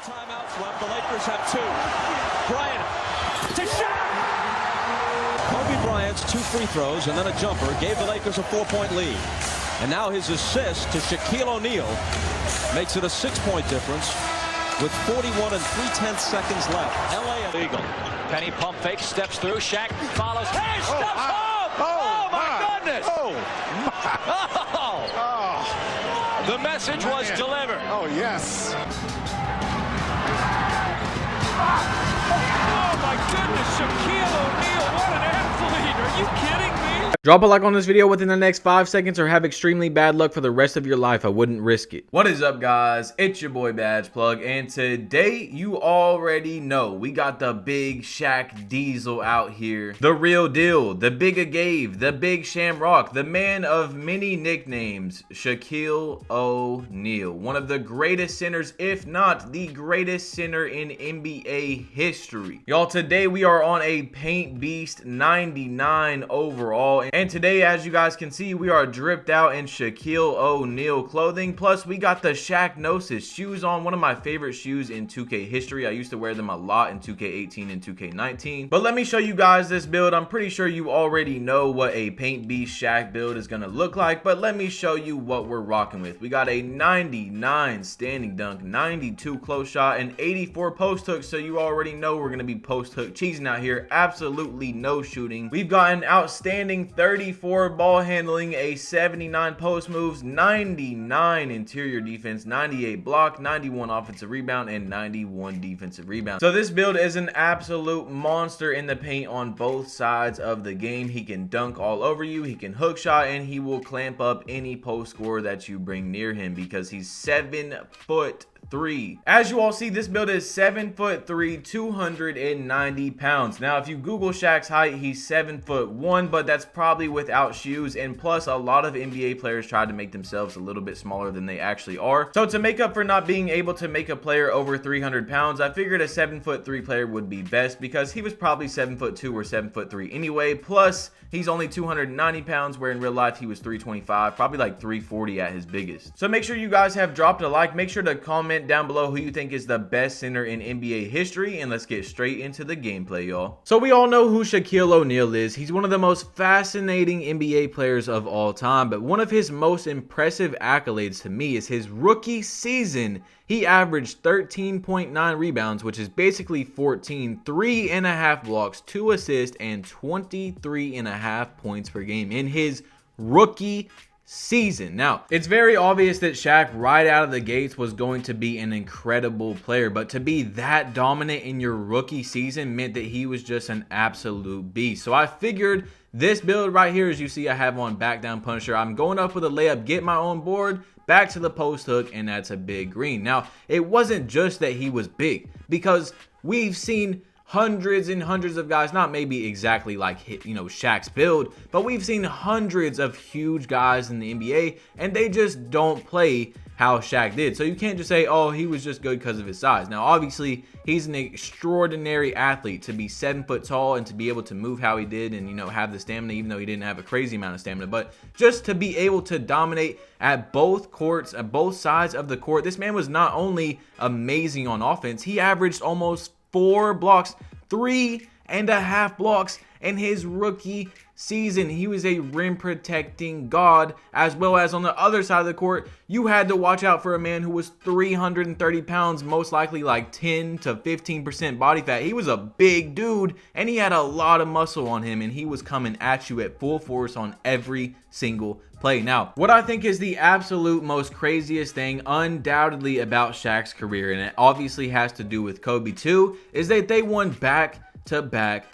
timeouts left. The Lakers have two. Bryant to Shaq. Kobe Bryant's 2 free throws and then a jumper gave the Lakers a 4-point lead. And now his assist to Shaquille O'Neal makes it a 6-point difference with 41 3/10 seconds left. LA illegal. Penny pump fake, steps through. Shaq follows. Hey, steps home! Oh my goodness! Oh! The message was delivered. Oh, yes. Oh my goodness, Shaquille O'Neal, what an athlete. Are you kidding me? Drop a like on this video within the next 5 seconds or have extremely bad luck for the rest of your life. I wouldn't risk it. What is up, guys? It's your boy Badge Plug, and today you already know we got the big Shaq Diesel out here. The real deal, the big Agave, the big Shamrock, the man of many nicknames, Shaquille O'Neal. One of the greatest centers, if not the greatest center in NBA history. Y'all, today we are on a Paint Beast 99 overall. And today, as you guys can see, we are dripped out in Shaquille O'Neal clothing. Plus, we got the Shaqnosis shoes on, one of my favorite shoes in 2K history. I used to wear them a lot in 2K18 and 2K19. But let me show you guys this build. I'm pretty sure you already know what a Paint Beast Shaq build is going to look like. But let me show you what we're rocking with. We got a 99 standing dunk, 92 close shot, and 84 post hook. So you already know we're going to be post hook cheesing out here. Absolutely no shooting. We've got an outstanding 34 ball handling, a 79 post moves, 99 interior defense, 98 block, 91 offensive rebound, and 91 defensive rebound. So this build is an absolute monster in the paint on both sides of the game. He can dunk all over you, he can hook shot, and he will clamp up any post scorer that you bring near him because he's 7'3". As you all see, this build is 7'3", 290 pounds. Now, if you Google Shaq's height, he's 7'1", but that's probably without shoes. And plus, a lot of NBA players try to make themselves a little bit smaller than they actually are. So to make up for not being able to make a player over 300 pounds, I figured a 7'3" player would be best because he was probably 7'2" or 7'3" anyway. Plus, he's only 290 pounds, where in real life he was 325, probably like 340 at his biggest. So make sure you guys have dropped a like. Make sure to comment down below who you think is the best center in NBA history, and let's get straight into the gameplay, y'all. So we all know who Shaquille O'Neal is. He's one of the most fascinating NBA players of all time, but one of his most impressive accolades to me is his rookie season. He averaged 13.9 rebounds, which is basically 14, 3.5 blocks, 2 assists, and 23.5 points per game in his rookie season. Now, it's very obvious that Shaq right out of the gates was going to be an incredible player, but to be that dominant in your rookie season meant that he was just an absolute beast. So I figured this build right here, as you see I have on back down Punisher, I'm going up with a layup, get my own board, back to the post hook, and that's a big green. Now, it wasn't just that he was big, because we've seen hundreds and hundreds of guys, not maybe exactly like, Shaq's build, but we've seen hundreds of huge guys in the NBA, and they just don't play how Shaq did. So you can't just say, oh, he was just good because of his size. Now, obviously, he's an extraordinary athlete to be 7 foot tall and to be able to move how he did and, have the stamina, even though he didn't have a crazy amount of stamina. But just to be able to dominate at both courts, at both sides of the court, this man was not only amazing on offense, he averaged almost 4 blocks, 3.5 blocks in his rookie season. He was a rim protecting god, as well as on the other side of the court, you had to watch out for a man who was 330 pounds, most likely like 10 to 15% body fat. He was a big dude, and he had a lot of muscle on him, and he was coming at you at full force on every single play. Now, what I think is the absolute most craziest thing undoubtedly about Shaq's career, and it obviously has to do with Kobe too, is that they won back-to-back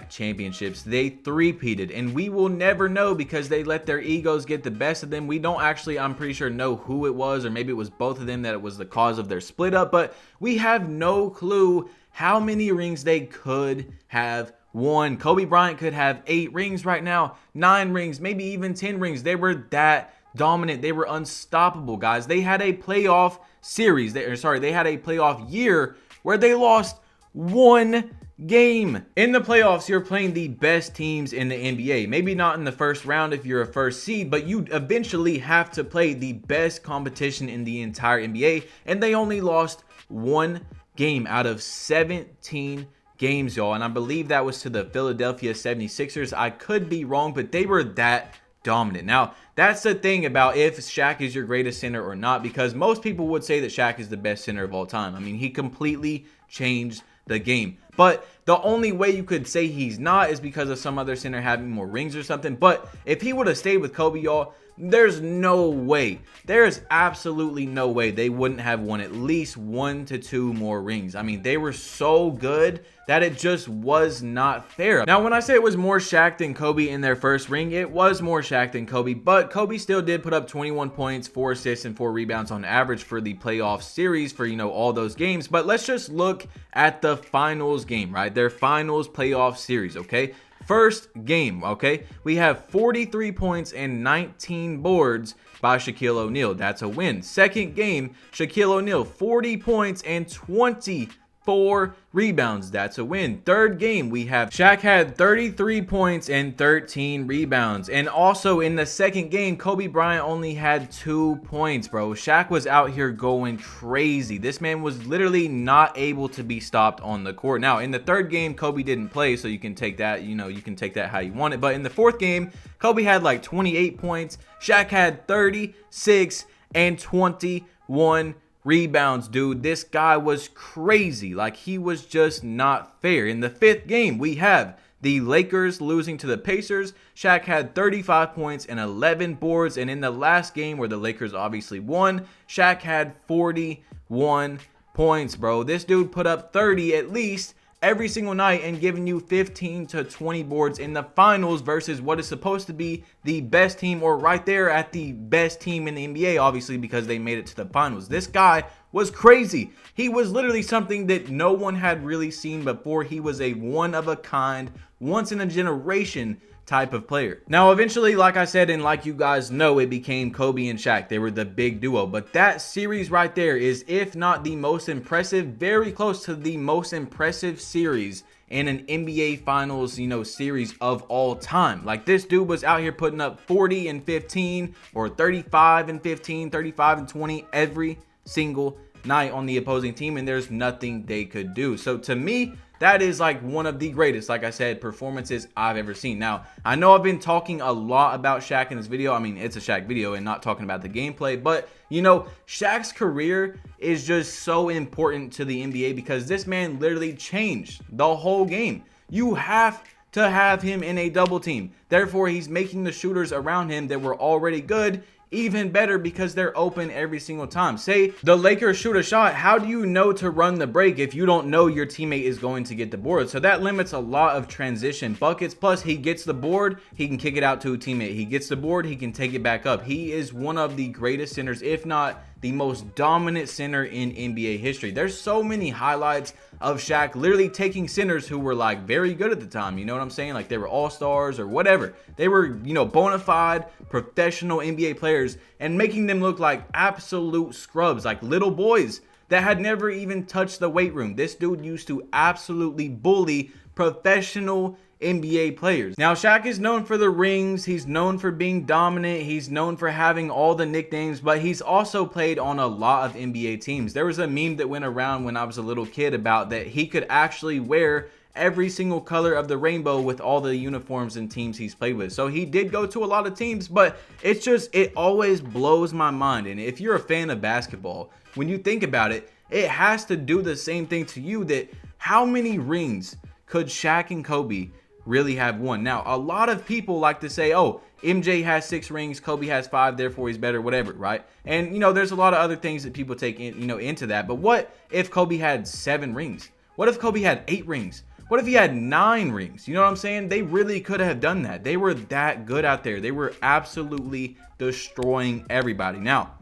championships. They three-peated, and we will never know because they let their egos get the best of them. We don't actually, I'm pretty sure, know who it was, or maybe it was both of them that it was the cause of their split up, but we have no clue how many rings they could have won. Kobe Bryant could have 8 rings right now, 9 rings, maybe even 10 rings. They were that dominant. They were unstoppable, guys. They had a playoff series, they had a playoff year where they lost 1 game. In the playoffs, you're playing the best teams in the NBA. Maybe not in the first round if you're a first seed, but you eventually have to play the best competition in the entire NBA, and they only lost one game out of 17 games, y'all. And I believe that was to the Philadelphia 76ers. I could be wrong, but they were that dominant. Now, that's the thing about if Shaq is your greatest center or not, because most people would say that Shaq is the best center of all time. I mean, he completely changed the game. But the only way you could say he's not is because of some other center having more rings or something. But if he would have stayed with Kobe, y'all, there's no way, there's absolutely no way they wouldn't have won at least 1 to 2 more rings. I mean, they were so good that it just was not fair. Now, when I say it was more Shaq than Kobe in their first ring, it was more Shaq than Kobe, but Kobe still did put up 21 points, 4 assists, and 4 rebounds on average for the playoff series for, you know, all those games. But let's just look at the finals game, right? Their finals playoff series, okay? First game, okay, we have 43 points and 19 boards by Shaquille O'Neal. That's a win. Second game, Shaquille O'Neal, 40 points and 24 rebounds. That's a win. Third game, we have Shaq had 33 points and 13 rebounds. And also in the second game, Kobe Bryant only had 2 points, bro. Shaq was out here going crazy. This man was literally not able to be stopped on the court. Now, in the third game, Kobe didn't play, so you can take that, you know, you can take that how you want it. But in the fourth game, Kobe had like 28 points. Shaq had 36 and 21 rebounds, dude. This guy was crazy. Like, he was just not fair. In the fifth game, we have the Lakers losing to the Pacers. Shaq had 35 points and 11 boards. And in the last game where the Lakers obviously won, Shaq had 41 points, bro. This dude put up 30 at least every single night and giving you 15 to 20 boards in the finals versus what is supposed to be the best team, or right there at the best team in the NBA, obviously, because they made it to the finals. This guy was crazy. He was literally something that no one had really seen before. He was a one-of-a-kind, once-in-a-generation type of player. Now, eventually, like I said, and like you guys know, it became Kobe and Shaq. They were the big duo. But that series right there is, if not the most impressive, very close to the most impressive series in an NBA Finals, you know, series of all time. Like, this dude was out here putting up 40 and 15 or 35 and 15, 35 and 20 every single night on the opposing team, and there's nothing they could do. So to me, that is like one of the greatest, like I said, performances I've ever seen. Now, I know I've been talking a lot about Shaq in this video. I mean, it's a Shaq video and not talking about the gameplay, but you know, Shaq's career is just so important to the NBA because this man literally changed the whole game. You have to have him in a double team. Therefore, he's making the shooters around him that were already good even better because they're open every single time. Say the Lakers shoot a shot, how do you know to run the break if you don't know your teammate is going to get the board? So that limits a lot of transition buckets. Plus, he gets the board, he can kick it out to a teammate. He gets the board, he can take it back up. He is one of the greatest centers, if not the most dominant center in NBA history. There's so many highlights of Shaq literally taking centers who were like very good at the time. You know what I'm saying? Like, they were all-stars or whatever. They were, you know, bona fide professional NBA players and making them look like absolute scrubs, like little boys that had never even touched the weight room. This dude used to absolutely bully professional NBA players. Now, Shaq is known for the rings. He's known for being dominant. He's known for having all the nicknames, but he's also played on a lot of NBA teams. There was a meme that went around when I was a little kid about that he could actually wear every single color of the rainbow with all the uniforms and teams he's played with. So he did go to a lot of teams, but it's just, it always blows my mind. And if you're a fan of basketball, when you think about it, it has to do the same thing to you, that how many rings could Shaq and Kobe really have won? Now, a lot of people like to say, oh, MJ has 6 rings, Kobe has 5, therefore he's better, whatever, right? And, you know, there's a lot of other things that people take in, you know, into that. But what if Kobe had 7 rings? What if Kobe had 8 rings? What if he had 9 rings? You know what I'm saying? They really could have done that. They were that good out there. They were absolutely destroying everybody. Now,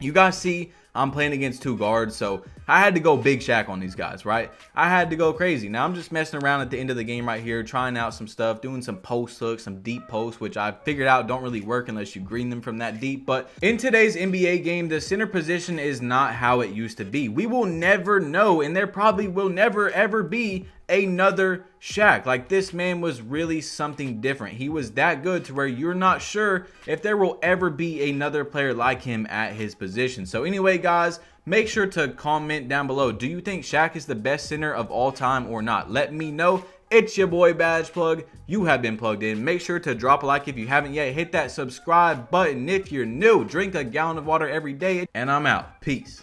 you guys see I'm playing against 2 guards, so I had to go big Shaq on these guys, right? I had to go crazy. Now, I'm just messing around at the end of the game right here, trying out some stuff, doing some post hooks, some deep posts, which I figured out don't really work unless you green them from that deep. But in today's NBA game, the center position is not how it used to be. We will never know, and there probably will never, ever be another Shaq. Like, this man was really something different. He was that good to where you're not sure if there will ever be another player like him at his position. So anyway, guys, make sure to comment down below. Do you think Shaq is the best center of all time or not? Let me know. It's your boy Badge Plug. You have been plugged in. Make sure to drop a like if you haven't yet. Hit that subscribe button if you're new. Drink a gallon of water every day. And I'm out. Peace.